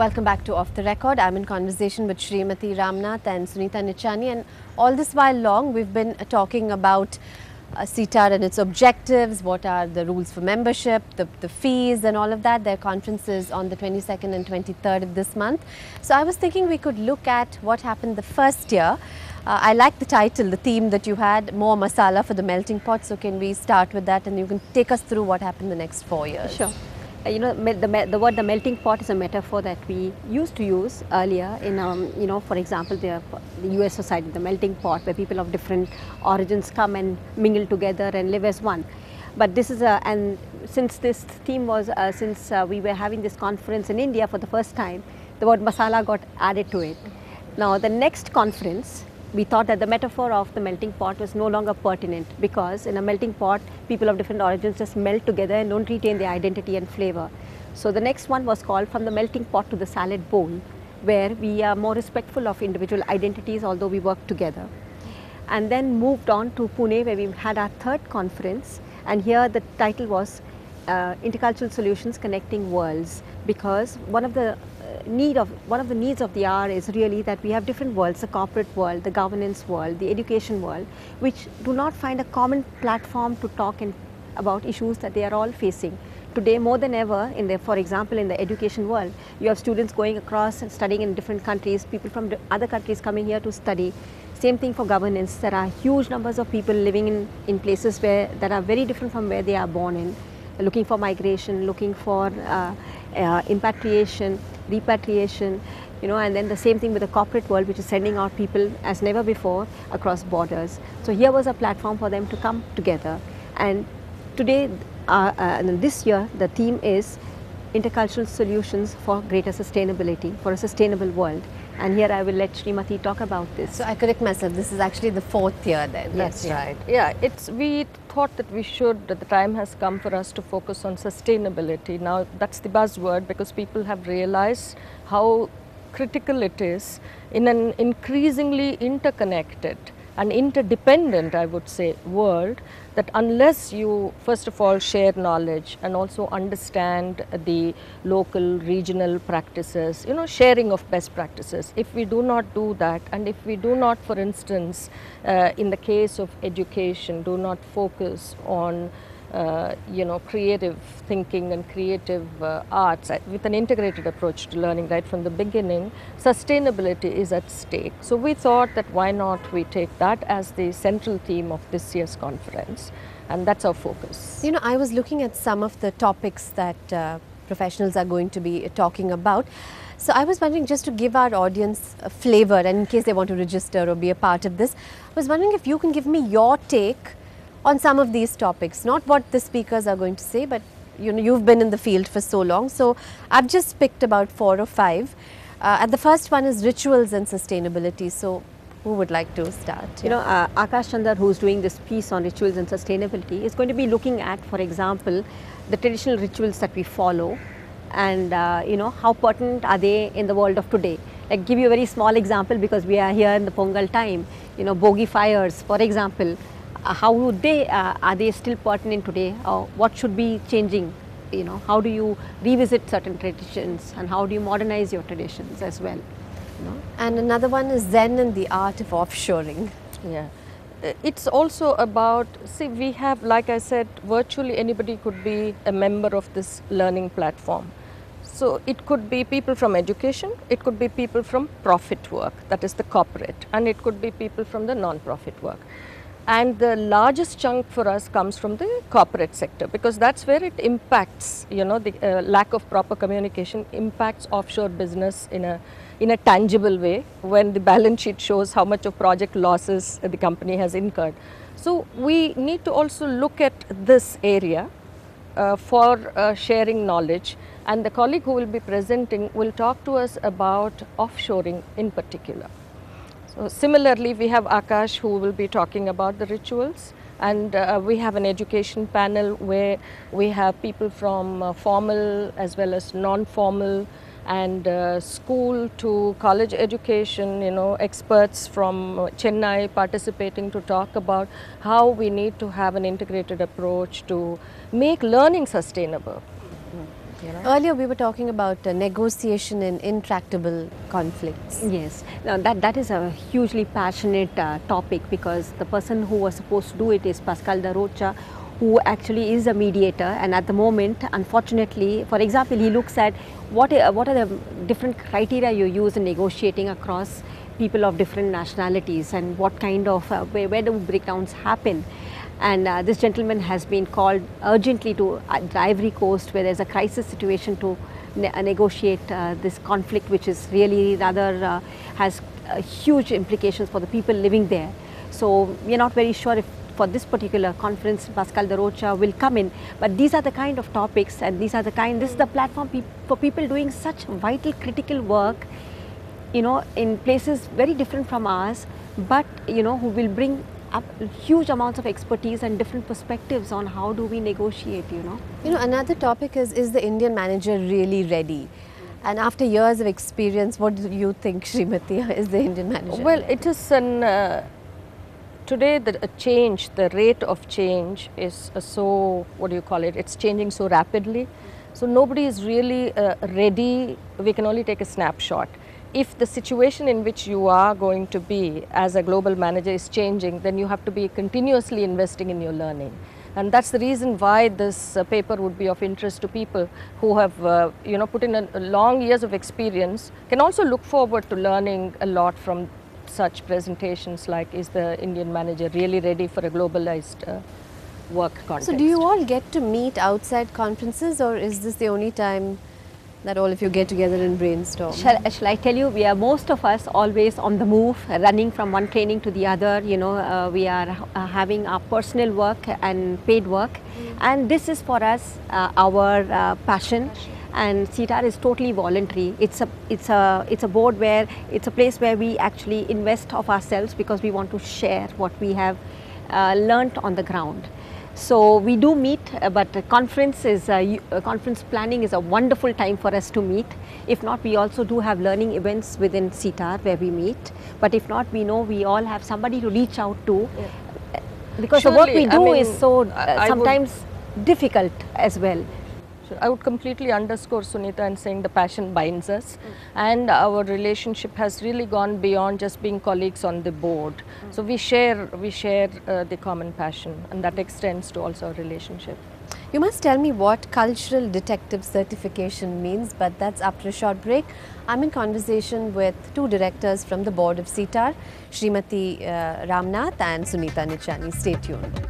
Welcome back to Off the Record. I'm in conversation with Sreemathi Ramnath and Sunita Nichani, and all this while long we've been talking about CETAR and its objectives, what are the rules for membership, the fees and all of that. Their conference is on the 22nd and 23rd of this month. So I was thinking we could look at what happened the first year. I like the title, the theme that you had, more masala for the melting pot. So can we start with that and you can take us through what happened the next 4 years? Sure. The word the melting pot is a metaphor that we used to use earlier in, for example, the US society, the melting pot, where people of different origins come and mingle together and live as one. But this is and since this theme was, since we were having this conference in India for the first time, the word masala got added to it. Now the next conference, we thought that the metaphor of the melting pot was no longer pertinent, because in a melting pot, people of different origins just melt together and don't retain their identity and flavor. So the next one was called From the Melting Pot to the Salad Bowl, where we are more respectful of individual identities, although we work together. And then moved on to Pune, where we had our third conference, and here the title was Intercultural Solutions Connecting Worlds, because one of the needs of the hour is really that we have different worlds, the corporate world, the governance world, the education world, which do not find a common platform to talk about issues that they are all facing. Today more than ever, for example, in the education world, you have students going across and studying in different countries, people from other countries coming here to study. Same thing for governance. There are huge numbers of people living in places that are very different from where they are born in, looking for migration, looking for repatriation, and then the same thing with the corporate world, which is sending out people as never before across borders. So here was a platform for them to come together. And today, this year, the theme is Intercultural Solutions for Greater Sustainability, for a Sustainable World. And here I will let Sreemathi talk about this. So I correct myself, this is actually the 4th year then. That's right. Yeah, we thought that the time has come for us to focus on sustainability. Now that's the buzzword, because people have realized how critical it is in an increasingly interconnected and interdependent, I would say, world, that unless you first of all share knowledge and also understand the local, regional practices, sharing of best practices, if we do not do that, and if we do not, for instance, in the case of education, do not focus on creative thinking and creative arts with an integrated approach to learning right from the beginning, sustainability is at stake. So we thought that why not we take that as the central theme of this year's conference, and that's our focus. I was looking at some of the topics that professionals are going to be talking about. So I was wondering, just to give our audience a flavor, and in case they want to register or be a part of this, I was wondering if you can give me your take on some of these topics, not what the speakers are going to say, but you've been in the field for so long. So I've just picked about 4 or 5. And the first one is rituals and sustainability. So who would like to start? Akash Chandar, who's doing this piece on rituals and sustainability, is going to be looking at, for example, the traditional rituals that we follow, and how pertinent are they in the world of today. Like, give you a very small example, because we are here in the Pongal time. Bogi fires, for example. How would are they still pertinent today, or what should be changing? How do you revisit certain traditions, and how do you modernize your traditions as well? And another one is Zen and the art of offshoring. Yeah, it's also about, we have, like I said, virtually anybody could be a member of this learning platform. So it could be people from education, it could be people from profit work, that is the corporate, and it could be people from the non-profit work. And the largest chunk for us comes from the corporate sector, because that's where it impacts, the lack of proper communication impacts offshore business in a tangible way, when the balance sheet shows how much of project losses the company has incurred. So we need to also look at this area for sharing knowledge, and the colleague who will be presenting will talk to us about offshoring in particular. So similarly, we have Akash, who will be talking about the rituals, and we have an education panel where we have people from formal as well as non-formal and school to college education, experts from Chennai participating to talk about how we need to have an integrated approach to make learning sustainable. You know? Earlier we were talking about negotiation in intractable conflicts. Yes, now that is a hugely passionate topic, because the person who was supposed to do it is Pascal de Rocha, who actually is a mediator, and at the moment, unfortunately, for example, he looks at what are the different criteria you use in negotiating across people of different nationalities, and what kind of where do breakdowns happen. And this gentleman has been called urgently to the Ivory Coast, where there's a crisis situation, to negotiate this conflict, which is really rather has huge implications for the people living there. So we are not very sure if for this particular conference Pascal de Rocha will come in, but these are the kind of topics, and this is the platform for people doing such vital critical work, you know, in places very different from ours, but you know, who will bring up huge amounts of expertise and different perspectives on how do we negotiate, you know. You know, another topic is the Indian manager really ready? And after years of experience, what do you think, Sreemathi, is the Indian manager? Well, it is today the rate of change is so, what do you call it, it's changing so rapidly. So nobody is really ready. We can only take a snapshot. If the situation in which you are going to be as a global manager is changing, then you have to be continuously investing in your learning. And that's the reason why this paper would be of interest to people who have you know, put in a long years of experience, can also look forward to learning a lot from such presentations, like, is the Indian manager really ready for a globalized work context. So do you all get to meet outside conferences, or is this the only time that all of you get together and brainstorm? Shall I tell you, we are, most of us, always on the move, running from one training to the other. You know, we are having our personal work and paid work, and this is for us our passion. And CTAR is totally voluntary. It's a board where, it's a place where we actually invest of ourselves, because we want to share what we have learnt on the ground. So we do meet, but conference planning is a wonderful time for us to meet. If not, we also do have learning events within CTAR where we meet. But if not, we know we all have somebody to reach out to, because the work we do is so sometimes difficult as well. I would completely underscore Sunita in saying the passion binds us, and our relationship has really gone beyond just being colleagues on the board. So we share the common passion, and that extends to also our relationship. You must tell me what cultural detective certification means, but that's after a short break. I'm in conversation with two directors from the board of CTAR, Sreemathi Ramnath and Sunita Nichani. Stay tuned.